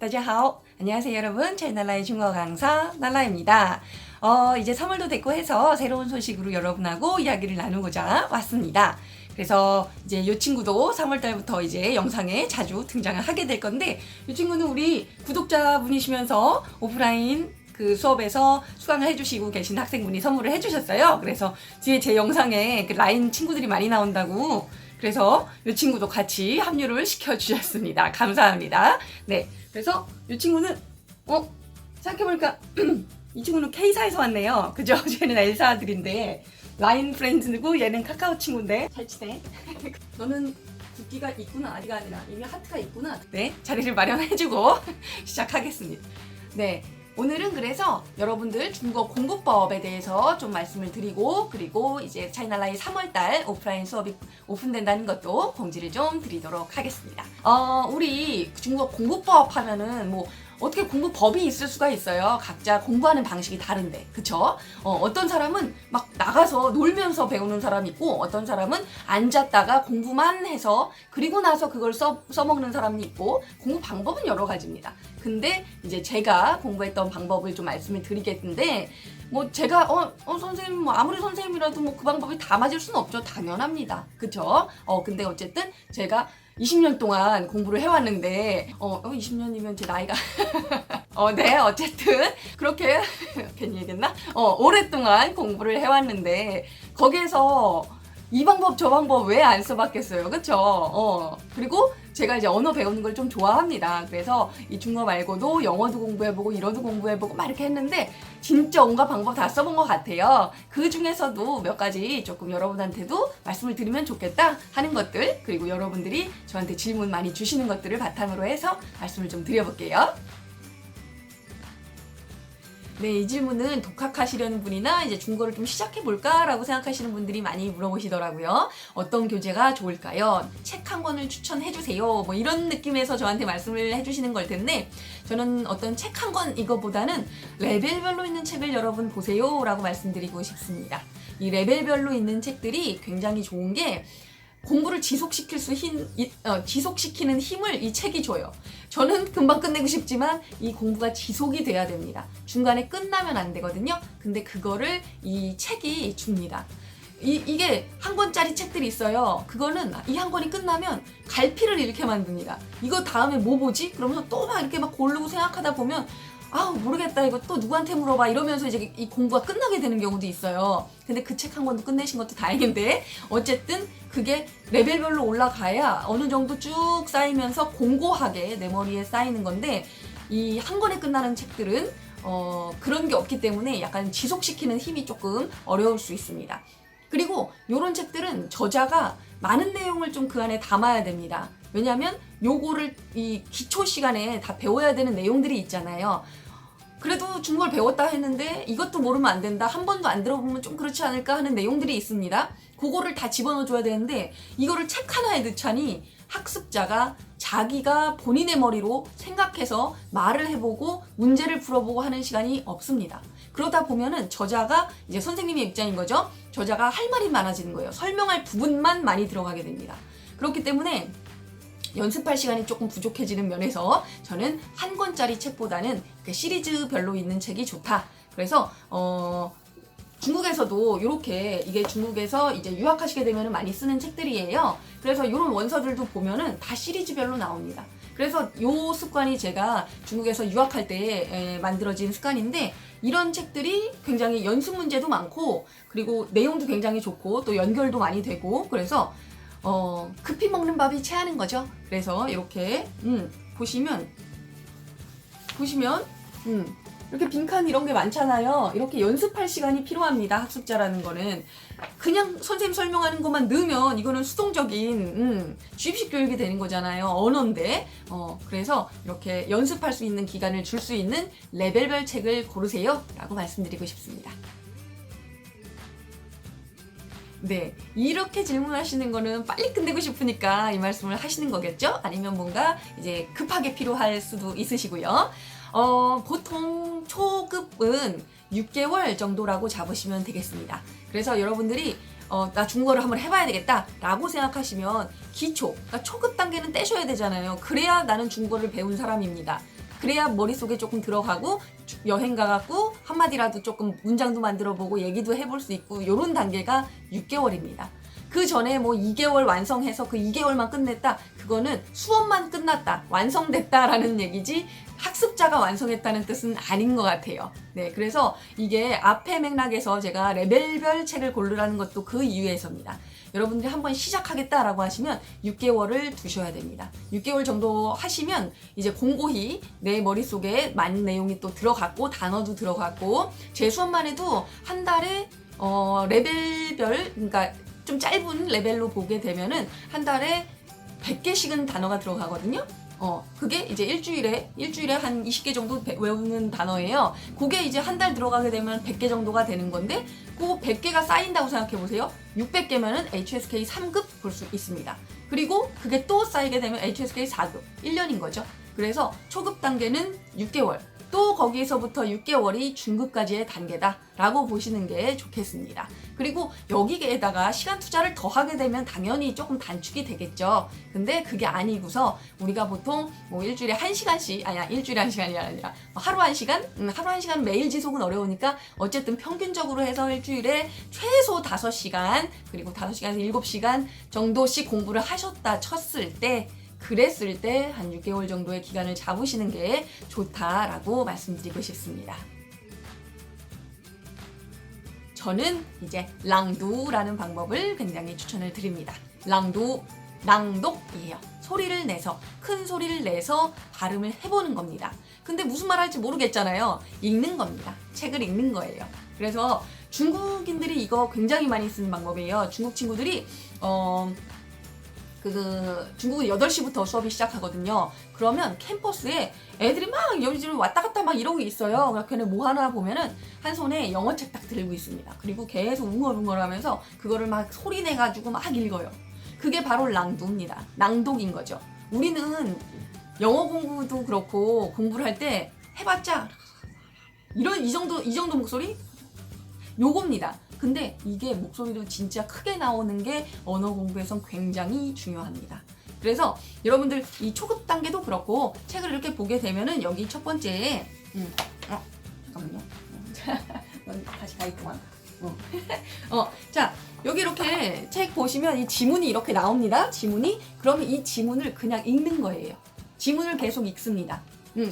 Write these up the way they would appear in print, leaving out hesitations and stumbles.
大家好. 안녕하세요 여러분. 제날라의 중국어 강사 날라입니다. 이제 3월도 됐고 해서 새로운 소식으로 여러분하고 이야기를 나누고자 왔습니다. 그래서 이제 이 친구도 3월달부터 이제 영상에 자주 등장을 하게 될 건데, 이 친구는 우리 구독자분이시면서 오프라인 그 수업에서 수강을 해주시고 계신 학생분이 선물을 해주셨어요. 그래서 뒤에 제 영상에 그 라인 친구들이 많이 나온다고, 그래서 이 친구도 같이 합류를 시켜주셨습니다. 감사합니다. 네. 그래서 이 친구는, 생각해보니까, 이 친구는 K사에서 왔네요. 그죠? 쟤는 L사 아들인데, 라인 프렌즈고 얘는 카카오 친구인데, 잘 치네. 너는 국기가 있구나. 아디가 아니라, 이미 하트가 있구나. 네. 자리를 마련해주고, 시작하겠습니다. 네. 오늘은 그래서 여러분들 중국어 공부법에 대해서 좀 말씀을 드리고, 그리고 이제 차이날라의 3월달 오프라인 수업이 오픈된다는 것도 공지를 좀 드리도록 하겠습니다. 우리 중국어 공부법 하면은 뭐 어떻게 공부법이 있을 수가 있어요. 각자 공부하는 방식이 다른데, 그쵸? 어떤 사람은 막 나가서 놀면서 배우는 사람이 있고, 어떤 사람은 앉았다가 공부만 해서 그리고 나서 그걸 써먹는 사람이 있고, 공부 방법은 여러 가지입니다. 근데 이제 제가 공부했던 방법을 좀 말씀을 드리겠는데, 뭐 제가 선생님 뭐 아무리 선생님이라도 뭐 그 방법이 다 맞을 수는 없죠. 당연합니다. 그쵸? 근데 어쨌든 제가 20년 동안 공부를 해왔는데 20년이면 제 나이가 네, 어쨌든 그렇게 괜히 얘기했나? 오랫동안 공부를 해왔는데 거기에서 이 방법 저 방법 왜 안 써봤겠어요. 그쵸? 그리고 제가 이제 언어 배우는 걸 좀 좋아합니다. 그래서 이 중국어 말고도 영어도 공부해보고 일어도 공부해보고 막 이렇게 했는데 진짜 온갖 방법 다 써본 것 같아요. 그 중에서도 몇 가지 조금 여러분한테도 말씀을 드리면 좋겠다 하는 것들, 그리고 여러분들이 저한테 질문 많이 주시는 것들을 바탕으로 해서 말씀을 좀 드려볼게요. 네, 이 질문은 독학하시려는 분이나 이제 중국어를 좀 시작해볼까? 라고 생각하시는 분들이 많이 물어보시더라고요. 어떤 교재가 좋을까요? 책 한 권을 추천해주세요. 뭐 이런 느낌에서 저한테 말씀을 해주시는 걸 텐데, 저는 어떤 책 한 권 이거보다는 레벨별로 있는 책을 여러분 보세요. 라고 말씀드리고 싶습니다. 이 레벨별로 있는 책들이 굉장히 좋은 게, 공부를 지속시키는 힘을 이 책이 줘요. 저는 금방 끝내고 싶지만 이 공부가 지속이 돼야 됩니다. 중간에 끝나면 안 되거든요. 근데 그거를 이 책이 줍니다. 이게 한 권짜리 책들이 있어요. 그거는 이 한 권이 끝나면 갈피를 잃게 만듭니다. 이거 다음에 뭐 보지? 그러면서 또 막 이렇게 막 고르고 생각하다 보면 모르겠다, 이거 또 누구한테 물어봐, 이러면서 이제 이 공부가 끝나게 되는 경우도 있어요. 근데 그 책 한 권도 끝내신 것도 다행인데, 어쨌든 그게 레벨별로 올라가야 어느 정도 쭉 쌓이면서 공고하게 내 머리에 쌓이는 건데, 이 한 권에 끝나는 책들은 그런 게 없기 때문에 약간 지속시키는 힘이 조금 어려울 수 있습니다. 그리고 이런 책들은 저자가 많은 내용을 좀 그 안에 담아야 됩니다. 왜냐하면 요거를 이 기초 시간에 다 배워야 되는 내용들이 있잖아요. 그래도 중국어를 배웠다 했는데 이것도 모르면 안 된다, 한 번도 안 들어보면 좀 그렇지 않을까 하는 내용들이 있습니다. 그거를 다 집어넣어줘야 되는데, 이거를 책 하나에 넣자니 학습자가 자기가 본인의 머리로 생각해서 말을 해보고 문제를 풀어보고 하는 시간이 없습니다. 그러다 보면은 저자가 이제 선생님의 입장인 거죠. 저자가 할 말이 많아지는 거예요. 설명할 부분만 많이 들어가게 됩니다. 그렇기 때문에 연습할 시간이 조금 부족해지는 면에서 저는 한 권짜리 책보다는 시리즈별로 있는 책이 좋다. 그래서 중국에서도 이렇게, 이게 중국에서 이제 유학하시게 되면 많이 쓰는 책들이에요. 그래서 이런 원서들도 보면은 다 시리즈별로 나옵니다. 그래서 이 습관이 제가 중국에서 유학할 때 만들어진 습관인데, 이런 책들이 굉장히 연습 문제도 많고, 그리고 내용도 굉장히 좋고, 또 연결도 많이 되고, 그래서 급히 먹는 밥이 체하는 거죠. 그래서 이렇게 보시면 이렇게 빈칸 이런 게 많잖아요. 이렇게 연습할 시간이 필요합니다. 학습자라는 거는 그냥 선생님 설명하는 것만 넣으면 이거는 수동적인 주입식 교육이 되는 거잖아요. 언어인데 그래서 이렇게 연습할 수 있는 기간을 줄 수 있는 레벨별 책을 고르세요 라고 말씀드리고 싶습니다. 네, 이렇게 질문하시는 거는 빨리 끝내고 싶으니까 이 말씀을 하시는 거겠죠? 아니면 뭔가 이제 급하게 필요할 수도 있으시고요. 보통 초급은 6개월 정도라고 잡으시면 되겠습니다. 그래서 여러분들이 나 중국어를 한번 해봐야 되겠다 라고 생각하시면 기초, 그러니까 초급 단계는 떼셔야 되잖아요. 그래야 나는 중국어를 배운 사람입니다. 그래야 머릿속에 조금 들어가고 여행 가갖고 한마디라도 조금 문장도 만들어보고 얘기도 해볼 수 있고 요런 단계가 6개월입니다. 그 전에 뭐 2개월 완성해서 그 2개월만 끝냈다. 그거는 수업만 끝났다. 완성됐다라는 얘기지 학습자가 완성했다는 뜻은 아닌 것 같아요. 네, 그래서 이게 앞에 맥락에서 제가 레벨별 책을 고르라는 것도 그 이유에서입니다. 여러분들이 한번 시작하겠다라고 하시면 6개월을 두셔야 됩니다. 6개월 정도 하시면 이제 공고히 내 머릿속에 많은 내용이 또 들어갔고 단어도 들어갔고 제 수업만 해도 한 달에 레벨별 그러니까 좀 짧은 레벨로 보게 되면은 한 달에 100개씩은 단어가 들어가거든요. 그게 이제 일주일에 한 20개 정도 외우는 단어예요. 그게 이제 한 달 들어가게 되면 100개 정도가 되는 건데, 그 100개가 쌓인다고 생각해 보세요. 600개면은 HSK 3급 볼 수 있습니다. 그리고 그게 또 쌓이게 되면 HSK 4급, 1년인 거죠. 그래서 초급 단계는 6개월, 또 거기에서부터 6개월이 중급까지의 단계다 라고 보시는 게 좋겠습니다. 그리고 여기에다가 시간 투자를 더 하게 되면 당연히 조금 단축이 되겠죠. 근데 그게 아니고서 우리가 보통 뭐 일주일에 1시간씩, 일주일에 1시간이 아니라 하루 1시간? 하루 1시간 매일 지속은 어려우니까 어쨌든 평균적으로 해서 일주일에 최소 5시간, 그리고 5시간에서 7시간 정도씩 공부를 하셨다 쳤을 때, 그랬을 때 한 6개월 정도의 기간을 잡으시는 게 좋다라고 말씀드리고 싶습니다. 저는 이제 랑두라는 방법을 굉장히 추천을 드립니다. 낭독이에요. 소리를 내서, 큰 소리를 내서 발음을 해보는 겁니다. 근데 무슨 말 할지 모르겠잖아요. 읽는 겁니다. 책을 읽는 거예요. 그래서 중국인들이 이거 굉장히 많이 쓰는 방법이에요. 중국 친구들이 중국은 8시부터 수업이 시작하거든요. 그러면 캠퍼스에 애들이 막 여기저기 왔다 갔다 막 이러고 있어요. 그래서 걔네 뭐 하나 보면은 한 손에 영어책 딱 들고 있습니다. 그리고 계속 웅얼웅얼 하면서 그거를 막 소리 내가지고 막 읽어요. 그게 바로 랑두입니다. 낭독인 거죠. 우리는 영어 공부도 그렇고 공부를 할 때 해봤자 이 정도 목소리? 요겁니다. 근데 이게 목소리도 진짜 크게 나오는 게 언어 공부에선 굉장히 중요합니다. 그래서 여러분들 이 초급 단계도 그렇고 책을 이렇게 보게 되면은 여기 첫 번째 잠깐만요. 다시 가 있구만. 자, 여기 이렇게 책 보시면 이 지문이 이렇게 나옵니다. 지문이. 그러면 이 지문을 그냥 읽는 거예요. 지문을 계속 읽습니다.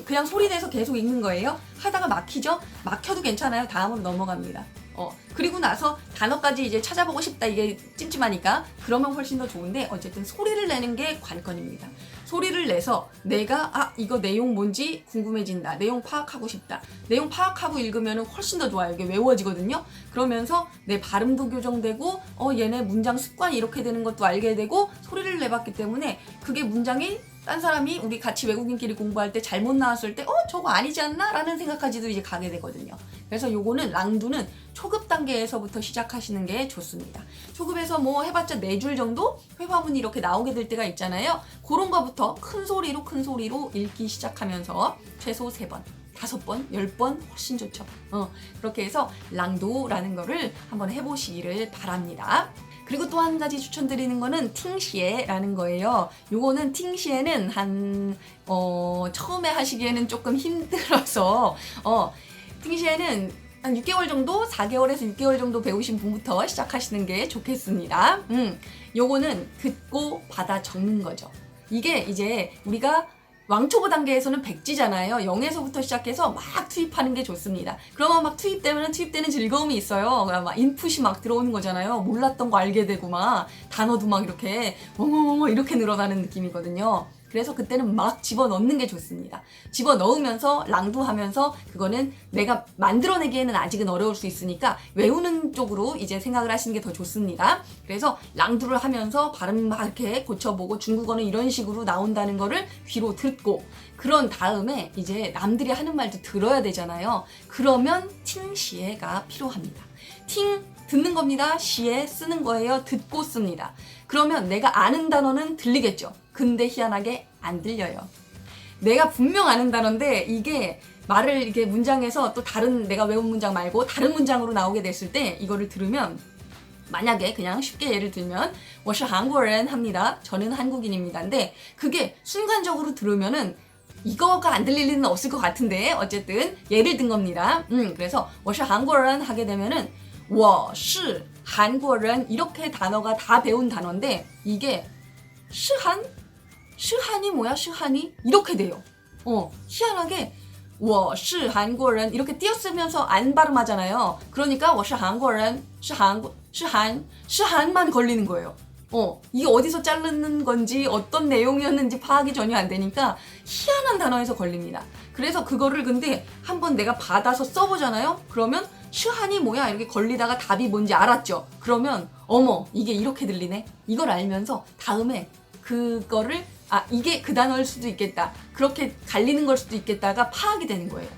그냥 소리 내서 계속 읽는 거예요. 하다가 막히죠? 막혀도 괜찮아요. 다음으로 넘어갑니다. 그리고 나서 단어까지 이제 찾아보고 싶다. 이게 찜찜하니까. 그러면 훨씬 더 좋은데 어쨌든 소리를 내는 게 관건입니다. 소리를 내서 내가 이거 내용 뭔지 궁금해진다. 내용 파악하고 싶다. 내용 파악하고 읽으면 훨씬 더 좋아요. 이게 외워지거든요. 그러면서 내 발음도 교정되고 얘네 문장 습관이 이렇게 되는 것도 알게 되고 소리를 내봤기 때문에 그게 문장이 딴 사람이 우리 같이 외국인끼리 공부할 때 잘못 나왔을 때 저거 아니지 않나? 라는 생각까지도 이제 가게 되거든요. 그래서 요거는 랑두는 초급 단계에서부터 시작하시는 게 좋습니다. 초급에서 뭐 해봤자 4줄 정도 회화문이 이렇게 나오게 될 때가 있잖아요. 그런 거부터 큰 소리로 읽기 시작하면서 최소 3번, 5번, 10번 훨씬 좋죠. 그렇게 해서 랑두라는 거를 한번 해보시기를 바랍니다. 그리고 또 한 가지 추천드리는 거는 팅시에라는 거예요. 요거는 팅시에는 처음에 하시기에는 조금 힘들어서 팅시에는 한 6개월 정도, 4개월에서 6개월 정도 배우신 분부터 시작하시는 게 좋겠습니다. 요거는 듣고 받아 적는 거죠. 이게 이제 우리가 왕초보 단계에서는 백지잖아요. 0에서부터 시작해서 막 투입하는 게 좋습니다. 그러면 막 투입되는 즐거움이 있어요. 막 인풋이 막 들어오는 거잖아요. 몰랐던 거 알게 되고 막 단어도 막 이렇게 이렇게 늘어나는 느낌이거든요. 그래서 그때는 막 집어넣는 게 좋습니다. 집어넣으면서 랑두하면서 그거는 내가 만들어내기에는 아직은 어려울 수 있으니까 외우는 쪽으로 이제 생각을 하시는 게 더 좋습니다. 그래서 랑두를 하면서 발음 막 이렇게 고쳐보고 중국어는 이런 식으로 나온다는 거를 귀로 듣고 그런 다음에 이제 남들이 하는 말도 들어야 되잖아요. 그러면 팅시에가 필요합니다. 듣는 겁니다. 시에 쓰는 거예요. 듣고 씁니다. 그러면 내가 아는 단어는 들리겠죠. 근데 희한하게 안 들려요. 내가 분명 아는 단어인데 이게 말을 이게 문장에서 또 다른 내가 외운 문장 말고 다른 문장으로 나오게 됐을 때 이거를 들으면 만약에 그냥 쉽게 예를 들면 我是韩国人 합니다. 저는 한국인입니다. 근데 그게 순간적으로 들으면은 이거가 안 들릴 리는 없을 것 같은데 어쨌든 예를 든 겁니다. 그래서 我是韩国人 하게 되면은 我是韩国人 이렇게 단어가 다 배운 단어인데 이게 시한? 시한이 뭐야? 시한이? 이렇게 돼요. 희한하게 我是韩国人 이렇게 띄어쓰면서 안 발음하잖아요. 그러니까 我是韩国人 시한만 걸리는 거예요. 이게 어디서 자르는 건지 어떤 내용이었는지 파악이 전혀 안 되니까 희한한 단어에서 걸립니다. 그래서 그거를 근데 한번 내가 받아서 써보잖아요. 그러면 시한이 뭐야 이렇게 걸리다가 답이 뭔지 알았죠. 그러면 어머 이게 이렇게 들리네. 이걸 알면서 다음에 그거를 이게 그 단어일 수도 있겠다. 그렇게 갈리는 걸 수도 있겠다가 파악이 되는 거예요.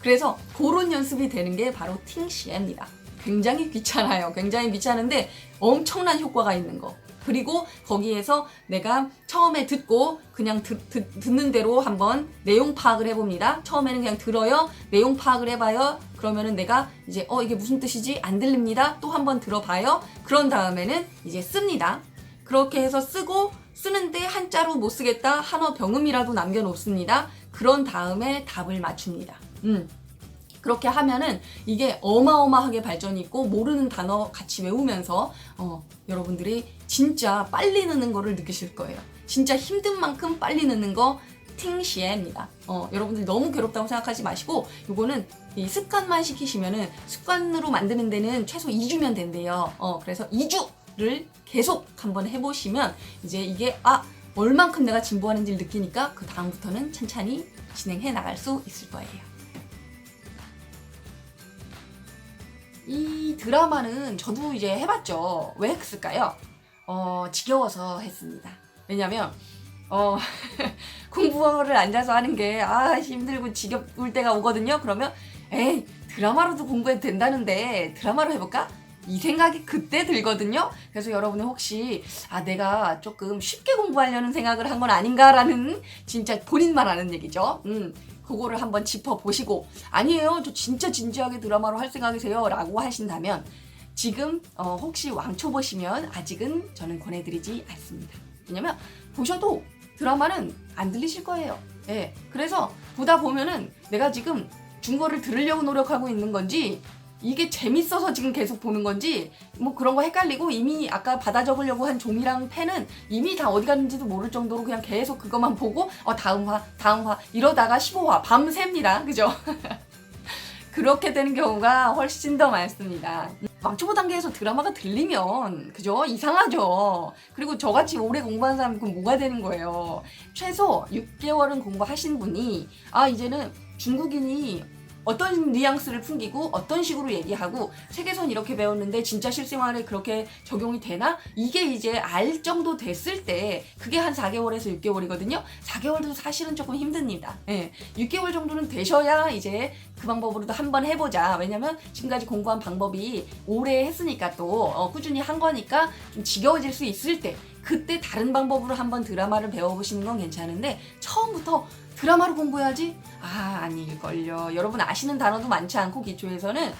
그래서 그런 연습이 되는 게 바로 팅시입니다. 굉장히 귀찮아요. 굉장히 귀찮은데 엄청난 효과가 있는 거. 그리고 거기에서 내가 처음에 듣고 그냥 듣는 대로 한번 내용 파악을 해봅니다. 처음에는 그냥 들어요. 내용 파악을 해봐요. 그러면은 내가 이제 이게 무슨 뜻이지? 안 들립니다. 또 한번 들어봐요. 그런 다음에는 이제 씁니다. 그렇게 해서 쓰는데 한자로 못 쓰겠다. 한어 병음이라도 남겨놓습니다. 그런 다음에 답을 맞춥니다. 그렇게 하면은 이게 어마어마하게 발전이 있고 모르는 단어 같이 외우면서 여러분들이 진짜 빨리 느는 거를 느끼실 거예요. 진짜 힘든 만큼 빨리 느는 거 팅시에입니다. 여러분들 너무 괴롭다고 생각하지 마시고 이거는 이 습관만 시키시면은 습관으로 만드는 데는 최소 2주면 된대요. 그래서 2주를 계속 한번 해보시면 이제 이게 얼만큼 내가 진보하는지를 느끼니까 그 다음부터는 천천히 진행해 나갈 수 있을 거예요. 이 드라마는 저도 이제 해봤죠. 왜 했을까요? 지겨워서 했습니다. 왜냐면 공부를 앉아서 하는 게 힘들고 지겨울 때가 오거든요. 그러면 에이 드라마로도 공부해도 된다는데 드라마로 해볼까? 이 생각이 그때 들거든요. 그래서 여러분은 혹시 내가 조금 쉽게 공부하려는 생각을 한 건 아닌가라는 진짜 본인만 아는 얘기죠. 그거를 한번 짚어보시고 아니에요 저 진짜 진지하게 드라마로 할 생각이세요 라고 하신다면 지금 혹시 왕초 보시면 아직은 저는 권해드리지 않습니다. 왜냐면 보셔도 드라마는 안 들리실 거예요. 예, 그래서 보다 보면은 내가 지금 중거를 들으려고 노력하고 있는 건지 이게 재밌어서 지금 계속 보는 건지 뭐 그런 거 헷갈리고 이미 아까 받아 적으려고 한 종이랑 펜은 이미 다 어디 갔는지도 모를 정도로 그냥 계속 그것만 보고 다음 화 이러다가 15화 밤새입니다. 그죠? 그렇게 되는 경우가 훨씬 더 많습니다. 왕초보 단계에서 드라마가 들리면 그죠? 이상하죠. 그리고 저같이 오래 공부한 사람은 그럼 뭐가 되는 거예요. 최소 6개월은 공부하신 분이 이제는 중국인이 어떤 뉘앙스를 풍기고 어떤 식으로 얘기하고 세계선 이렇게 배웠는데 진짜 실생활에 그렇게 적용이 되나? 이게 이제 알 정도 됐을 때 그게 한 4개월에서 6개월이거든요. 4개월도 사실은 조금 힘듭니다. 6개월 정도는 되셔야 이제 그 방법으로도 한번 해보자. 왜냐면 지금까지 공부한 방법이 오래 했으니까 또 꾸준히 한 거니까 좀 지겨워질 수 있을 때 그때 다른 방법으로 한번 드라마를 배워보시는 건 괜찮은데 처음부터 드라마로 공부해야지? 아닐걸요. 여러분 아시는 단어도 많지 않고 기초에서는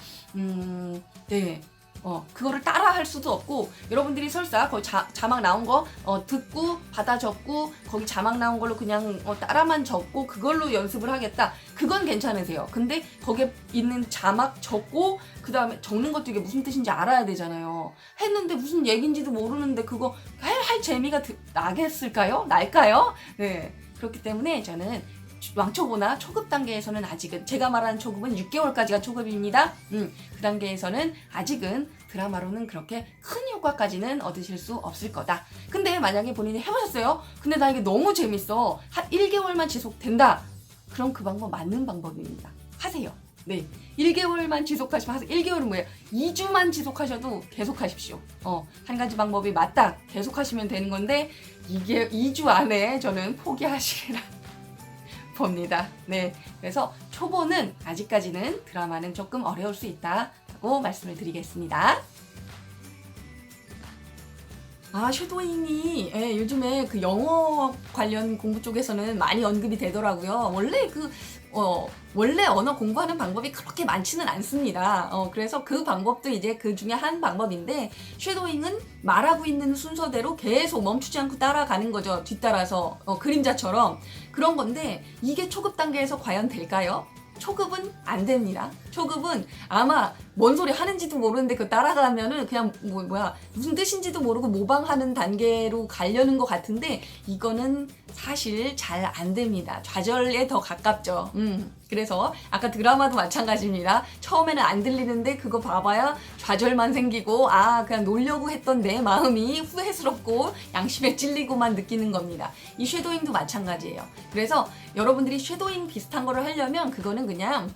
그거를 따라 할 수도 없고 여러분들이 설사 거기 자막 나온 거 듣고 받아 적고 거기 자막 나온 걸로 그냥 따라만 적고 그걸로 연습을 하겠다. 그건 괜찮으세요. 근데 거기에 있는 자막 적고 그 다음에 적는 것도 이게 무슨 뜻인지 알아야 되잖아요. 했는데 무슨 얘기인지도 모르는데 그거 할 재미가 나겠을까요? 날까요? 네. 그렇기 때문에 저는 왕초보나 초급 단계에서는 아직은 제가 말하는 초급은 6개월까지가 초급입니다. 그 단계에서는 아직은 드라마로는 그렇게 큰 효과까지는 얻으실 수 없을 거다. 근데 만약에 본인이 해보셨어요? 근데 나 이게 너무 재밌어. 한 1개월만 지속된다. 그럼 그 방법 맞는 방법입니다. 하세요. 네, 1개월만 지속하시면 하세요. 1개월은 뭐예요? 2주만 지속하셔도 계속 하십시오. 한 가지 방법이 맞다. 계속 하시면 되는 건데 이게 2주 안에 저는 포기하시리라 봅니다. 네, 그래서 초보는 아직까지는 드라마는 조금 어려울 수 있다고 말씀을 드리겠습니다. 쉐도잉이 요즘에 그 영어 관련 공부 쪽에서는 많이 언급이 되더라고요. 원래 언어 공부하는 방법이 그렇게 많지는 않습니다. 그래서 그 방법도 이제 그 중에 한 방법인데, 쉐도잉은 말하고 있는 순서대로 계속 멈추지 않고 따라가는 거죠. 뒤따라서 그림자처럼 그런 건데, 이게 초급 단계에서 과연 될까요? 초급은 안 됩니다. 초급은 아마 뭔 소리 하는지도 모르는데 그 따라가면은 그냥 무슨 뜻인지도 모르고 모방하는 단계로 가려는 것 같은데, 이거는 사실 잘 안 됩니다. 좌절에 더 가깝죠. 그래서 아까 드라마도 마찬가지입니다. 처음에는 안 들리는데 그거 봐봐야 좌절만 생기고, 그냥 놀려고 했던 내 마음이 후회스럽고 양심에 찔리고만 느끼는 겁니다. 이 쉐도잉도 마찬가지예요. 그래서 여러분들이 쉐도잉 비슷한 거를 하려면 그거는 그냥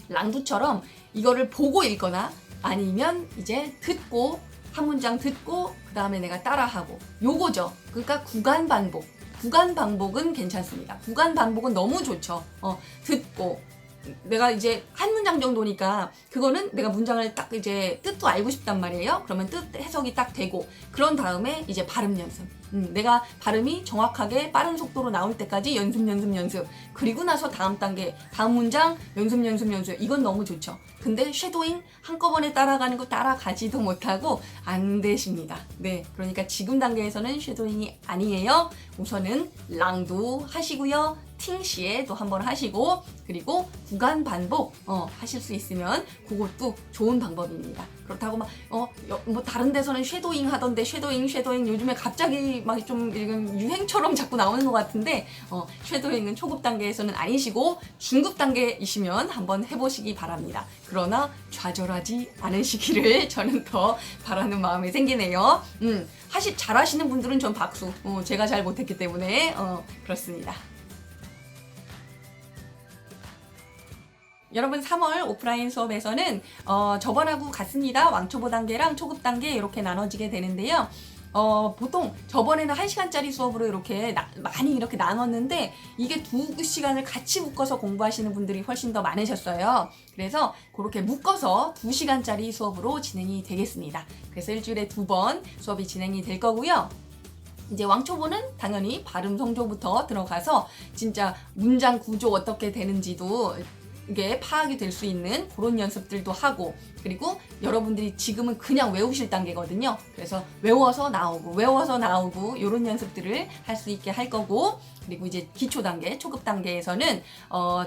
랑두처럼 이거를 보고 읽거나 아니면 이제 듣고, 한 문장 듣고 그 다음에 내가 따라하고, 요거죠. 그러니까 구간 반복. 구간 반복은 괜찮습니다. 구간 반복은 너무 좋죠. 듣고 내가 이제 한 문장 정도니까 그거는 내가 문장을 딱 이제 뜻도 알고 싶단 말이에요. 그러면 뜻 해석이 딱 되고, 그런 다음에 이제 발음 연습. 내가 발음이 정확하게 빠른 속도로 나올 때까지 연습. 그리고 나서 다음 단계, 다음 문장 연습. 이건 너무 좋죠. 근데 쉐도잉 한꺼번에 따라가는 거 따라가지도 못하고 안 되십니다. 네, 그러니까 지금 단계에서는 쉐도잉이 아니에요. 우선은 랑도 하시고요. 팅시에도 한번 하시고, 그리고 구간 반복 하실 수 있으면 그것도 좋은 방법입니다. 그렇다고 뭐 다른 데서는 쉐도잉 하던데 쉐도잉 요즘에 갑자기 막 좀 유행처럼 자꾸 나오는 것 같은데, 쉐도잉은 초급 단계에서는 아니시고 중급 단계이시면 한번 해보시기 바랍니다. 그러나 좌절하지 않으시기를 저는 더 바라는 마음이 생기네요. 잘하시는 분들은 전 박수. 제가 잘 못했기 때문에 그렇습니다. 여러분, 3월 오프라인 수업에서는 저번하고 같습니다. 왕초보 단계랑 초급 단계 이렇게 나눠지게 되는데요. 보통 저번에는 1시간짜리 수업으로 이렇게 많이 이렇게 나눴는데, 이게 2시간을 같이 묶어서 공부하시는 분들이 훨씬 더 많으셨어요. 그래서 그렇게 묶어서 2시간짜리 수업으로 진행이 되겠습니다. 그래서 일주일에 2번 수업이 진행이 될 거고요. 이제 왕초보는 당연히 발음 성조부터 들어가서 진짜 문장 구조 어떻게 되는지도 이게 파악이 될 수 있는 그런 연습들도 하고, 그리고 여러분들이 지금은 그냥 외우실 단계거든요. 그래서 외워서 나오고 이런 연습들을 할 수 있게 할 거고, 그리고 이제 기초 단계, 초급 단계에서는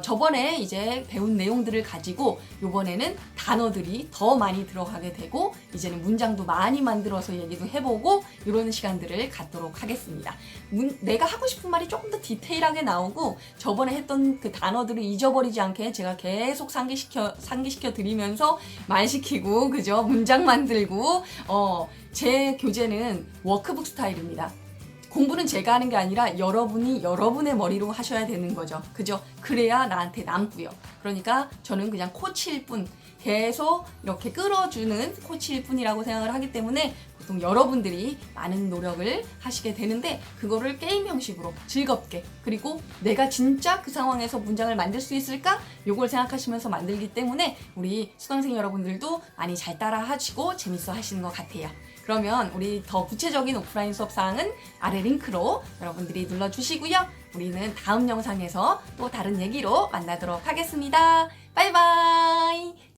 저번에 이제 배운 내용들을 가지고 요번에는 단어들이 더 많이 들어가게 되고, 이제는 문장도 많이 만들어서 얘기도 해보고 이런 시간들을 갖도록 하겠습니다. 내가 하고 싶은 말이 조금 더 디테일하게 나오고, 저번에 했던 그 단어들을 잊어버리지 않게 제가 계속 상기시켜 드리면서 말시키고, 그죠? 문장 만들고, 제 교재는 워크북 스타일입니다. 공부는 제가 하는 게 아니라 여러분이 여러분의 머리로 하셔야 되는 거죠. 그죠? 그래야 나한테 남고요. 그러니까 저는 그냥 코치일 뿐, 계속 이렇게 끌어주는 코치일 뿐이라고 생각을 하기 때문에 보통 여러분들이 많은 노력을 하시게 되는데, 그거를 게임 형식으로 즐겁게, 그리고 내가 진짜 그 상황에서 문장을 만들 수 있을까? 요걸 생각하시면서 만들기 때문에 우리 수강생 여러분들도 많이 잘 따라 하시고 재밌어 하시는 것 같아요. 그러면 우리 더 구체적인 오프라인 수업 사항은 아래 링크로 여러분들이 눌러주시고요. 우리는 다음 영상에서 또 다른 얘기로 만나도록 하겠습니다. 바이바이.